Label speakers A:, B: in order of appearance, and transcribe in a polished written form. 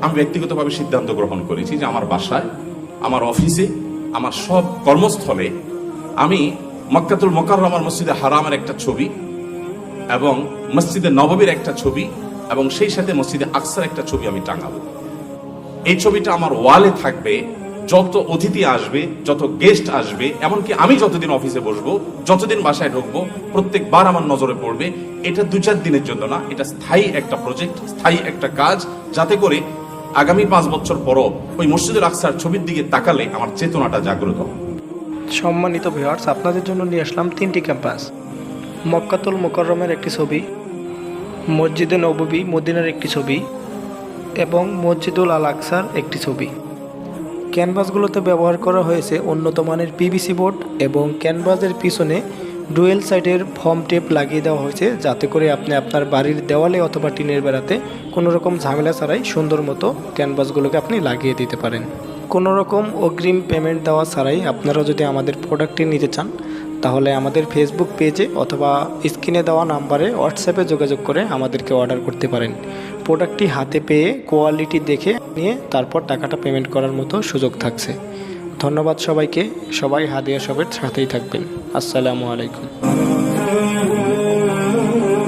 A: আমি ব্যক্তিগতভাবে সিদ্ধান্ত গ্রহণ করেছি যে আমার বাসায়, আমার অফিসে, আমার সব কর্মস্থলে আমি মক্কাতুল মুকাররমার মসজিদে হারামের একটা ছবি এবং মসজিদে নববীর একটা ছবি এবং সেই সাথে মসজিদে আকসার একটা ছবি আমি টাঙাবো। এই ছবিটা আমার ওয়ালে থাকবে। যত অতিথি আসবে, যত গেস্ট আসবে, এমনকি আমি যতদিন অফিসে বসবো, যতদিন বাসায় ঢুকবো, প্রত্যেকবার আমার নজরে পড়বে। এটা 2-4 দিনের জন্য না, এটা স্থায়ী একটা প্রজেক্ট, স্থায়ী একটা কাজ, যাতে করে আগামী 5 বছর পরও ওই মসজিদুল আকসার ছবির দিকে তাকালে আমার চেতনাটা জাগ্রত হবে।
B: সম্মানিত ভিউয়ার্স, আপনাদের জন্য নিয়ে আসলাম 3টি ক্যাম্পাস। মক্কাতুল মুকাররমের একটি ছবি, মসজিদে নববী মদিনার একটি ছবি এবং মসজিদুল আল আকসার একটি ছবি। ক্যানভাসগুলোতে ব্যবহার করা হয়েছে উন্নত মানের পিভিসি বোর্ড এবং ক্যানভাসের পিছনে ডুয়েল সাইডের ফর্ম টেপ লাগিয়ে দেওয়া হয়েছে, যাতে করে আপনি আপনার বাড়ির দেওয়ালে অথবা টিনের বেড়াতে কোনো রকম ঝামেলা ছাড়াই সুন্দর মতো ক্যানভাসগুলোকে আপনি লাগিয়ে দিতে পারেন। কোনো রকম অগ্রিম পেমেন্ট দেওয়া ছাড়াই আপনারা যদি আমাদের প্রোডাক্টটি নিতে চান, তাহলে আমাদের ফেসবুক পেজে অথবা স্ক্রিনে দেওয়া নাম্বারে হোয়াটসঅ্যাপে যোগাযোগ করে আমাদেরকে অর্ডার করতে পারেন। প্রোডাক্টটি হাতে পেয়ে কোয়ালিটি দেখে নিয়ে তারপর টাকাটা পেমেন্ট করার মতো সুযোগ থাকছে। ধন্যবাদ সবাইকে। সবাই হাদিয়া শপের সাথেই থাকবেন। আসসালামু আলাইকুম।